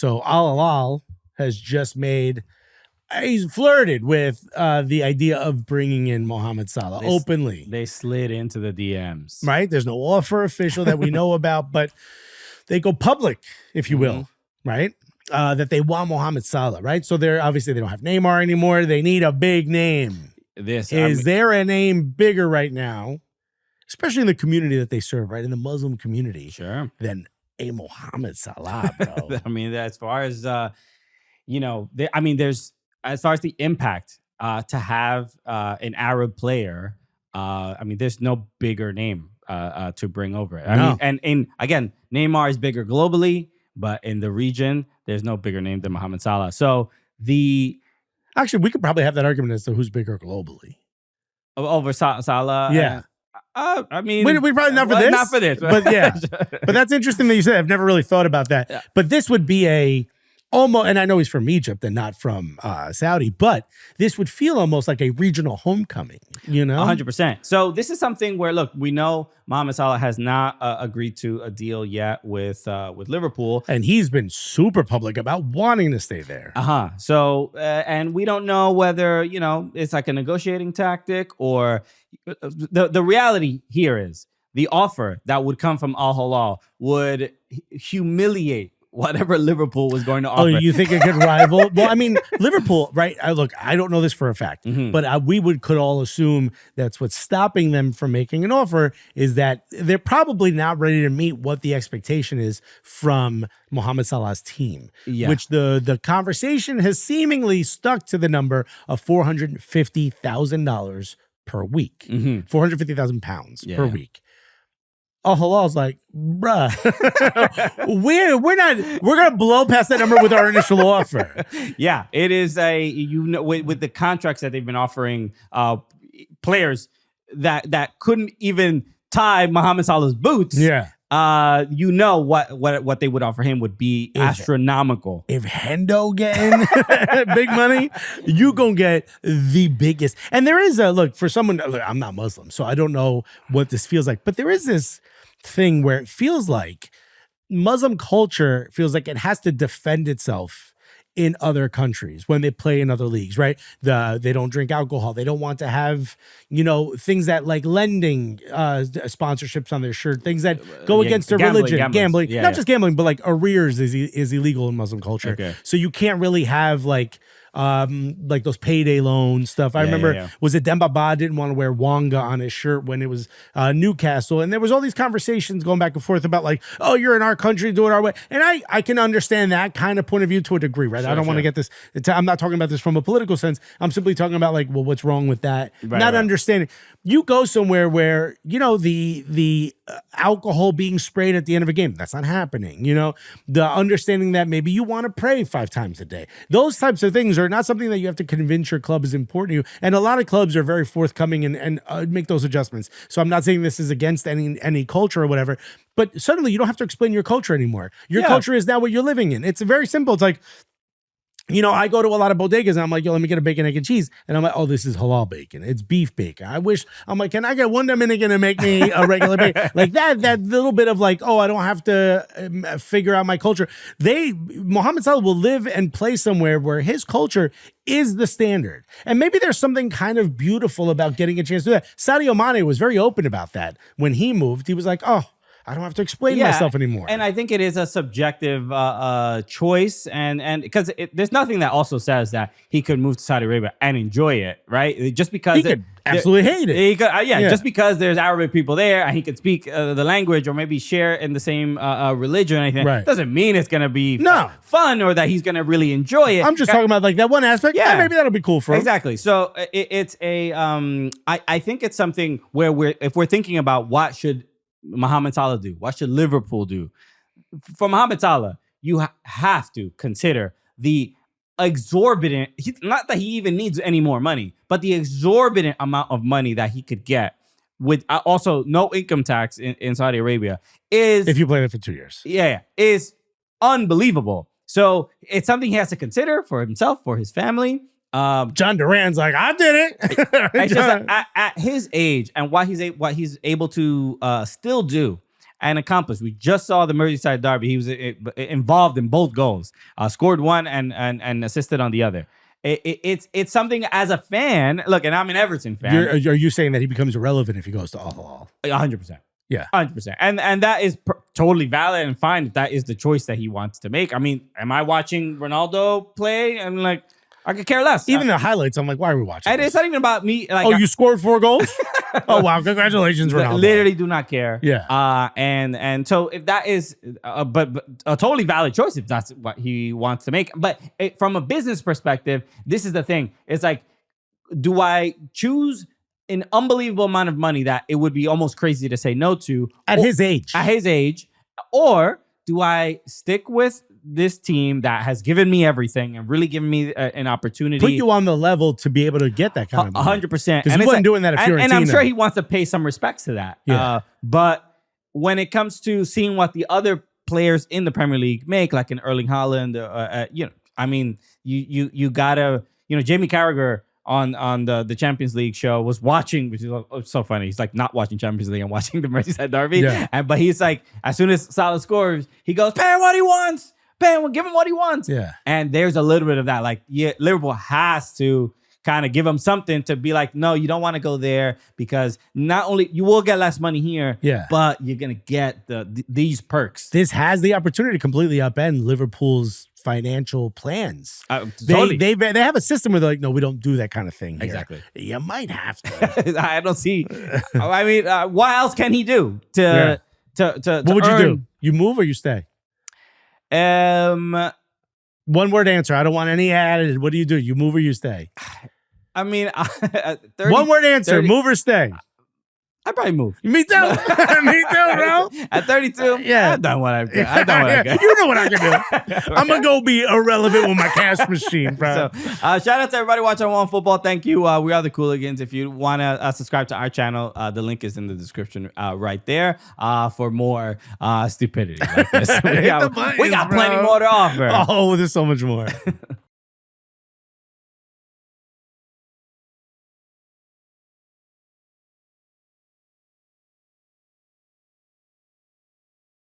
So Al Hilal has just he's flirted with the idea of bringing in Mohamed Salah openly. They slid into the DMs. Right? There's no offer official that we know about, but they go public, if you will, right? That they want Mohamed Salah, right? So they don't have Neymar anymore. They need a big name. Is there a name bigger right now, especially in the community that they serve, right? In the Muslim community, than a Mohamed Salah, bro? I mean, as far as there's as far as the impact to have an Arab player. There's no bigger name to bring over. And again, Neymar is bigger globally, but in the region, there's no bigger name than Mohamed Salah. So actually, we could probably have that argument as to who's bigger globally over Salah. Yeah. We probably not for this, but yeah. But that's interesting that you said. I've never really thought about that. Yeah. But this would be almost, and I know he's from Egypt and not from Saudi, but this would feel almost like a regional homecoming, 100%. So this is something where, look, we know Mohamed Salah has not agreed to a deal yet with Liverpool. And he's been super public about wanting to stay there. So, and we don't know whether, it's like a negotiating tactic or the reality here is the offer that would come from Al Hilal would humiliate whatever Liverpool was going to offer. Oh, you think it could rival? Well, I mean, Liverpool, right? I don't know this for a fact, but we could all assume that's what's stopping them from making an offer is that they're probably not ready to meet what the expectation is from Mohamed Salah's team, which the conversation has seemingly stuck to the number of $450,000 per week, 450,000 pounds per week. Al Hilal's like, bruh, we're gonna blow past that number with our initial offer. Yeah, it is with the contracts that they've been offering players that couldn't even tie Mohamed Salah's boots. Yeah. What they would offer him would be astronomical. If Hendo getting big money, you gonna get the biggest. And there is for someone. Look, I'm not Muslim, so I don't know what this feels like, but there is this thing where it feels like Muslim culture feels like it has to defend itself in other countries when they play in other leagues, right? They don't drink alcohol. They don't want to have, things that like lending sponsorships on their shirt, things that go against their religion, gambling, not just gambling, but like arrears is illegal in Muslim culture. Okay. So you can't really have like those payday loan stuff. I remember, was it Demba Ba didn't want to wear Wonga on his shirt when it was Newcastle, and there was all these conversations going back and forth about like, oh, you're in our country, do it our way. And I can understand that kind of point of view to a degree, right? I don't want to get this. I'm not talking about this from a political sense. I'm simply talking about like, well, what's wrong with that? Not understanding. You go somewhere where the alcohol being sprayed at the end of a game, that's not happening. The understanding that maybe you want to pray 5 times a day. Those types of things are not something that you have to convince your club is important to you. And a lot of clubs are very forthcoming and make those adjustments. So I'm not saying this is against any culture or whatever, but suddenly you don't have to explain your culture anymore. Your culture is now what you're living in. It's very simple. It's like, I go to a lot of bodegas and I'm like, yo, let me get a bacon, egg, and cheese. And I'm like, oh, this is halal bacon. It's beef bacon. I'm like, can I get one Dominican to make me a regular bacon? Like that little bit of like, oh, I don't have to figure out my culture. Mohamed Salah will live and play somewhere where his culture is the standard. And maybe there's something kind of beautiful about getting a chance to do that. Sadio Mane was very open about that. When he moved, he was like, oh, I don't have to explain myself anymore. And I think it is a subjective choice, and because there's nothing that also says that he could move to Saudi Arabia and enjoy it, right? Just because he could absolutely hate it. He could, just because there's Arabic people there and he could speak the language or maybe share in the same religion or anything, doesn't mean it's going to be fun or that he's going to really enjoy it. I'm just talking about like that one aspect. Yeah, maybe that'll be cool for him. Exactly. So it's I think it's something where if we're thinking about what should Mohamed Salah do? What should Liverpool do? For Mohamed Salah, you have to consider the exorbitant, not that he even needs any more money, but the exorbitant amount of money that he could get with also no income tax in Saudi Arabia is... If you play there for 2 years. Is unbelievable. So it's something he has to consider for himself, for his family. John Duran's like, I did it. It's just at his age and what he's able to still do and accomplished. We just saw the Merseyside derby. He was involved in both goals, scored one and assisted on the other. It's something as a fan. Look, and I'm an Everton fan. Are you saying that he becomes irrelevant if he goes to Al-Hilal? 100%. Yeah, 100%. And that is totally valid and fine if that is the choice that he wants to make. I mean, am I watching Ronaldo play? I'm like, I could care less. Even the highlights, I'm like, why are we watching? And this? It's not even about me. Like, you scored 4 goals? Oh wow, congratulations, Ronaldo. Literally do not care. Yeah. And so if that is, but a totally valid choice if that's what he wants to make. But from a business perspective, this is the thing. It's like, do I choose an unbelievable amount of money that it would be almost crazy to say no to at his age? At his age, or do I stick with this team that has given me everything and really given me an opportunity, put you on the level to be able to get that kind of money? 100%. Because he wasn't doing that at Fiorentina. And I'm sure he wants to pay some respects to that. Yeah. But when it comes to seeing what the other players in the Premier League make, like an Erling Haaland, I mean, you gotta, Jamie Carragher on the Champions League show was watching, which is so funny. He's like not watching Champions League and watching the Merseyside derby. Yeah. But he's like, as soon as Salah scores, he goes, pay him what he wants. Give him what he wants. Yeah. And there's a little bit of that. Like, yeah, Liverpool has to kind of give him something to be like, no, you don't want to go there because not only you will get less money here, but you're gonna get these perks. This has the opportunity to completely upend Liverpool's financial plans. Totally. They have a system where they're like, no, we don't do that kind of thing here. Exactly. You might have to. I don't see. I mean, what else can he do to what would you do? You move or you stay? One word answer. I don't want any added. What do? You move or you stay? I mean, 1 word answer. 30, move or stay? I'd probably move. Me too. Me too, bro. At 32, yeah, I've done what I've done. I've done what I can. You know what I can do. Okay. I'm gonna go be irrelevant with my cash machine, bro. So, shout out to everybody watching OneFootball. Thank you. We are the Cooligans. If you want to subscribe to our channel, the link is in the description right there for more stupidity like this. We got plenty more to offer. Oh, there's so much more.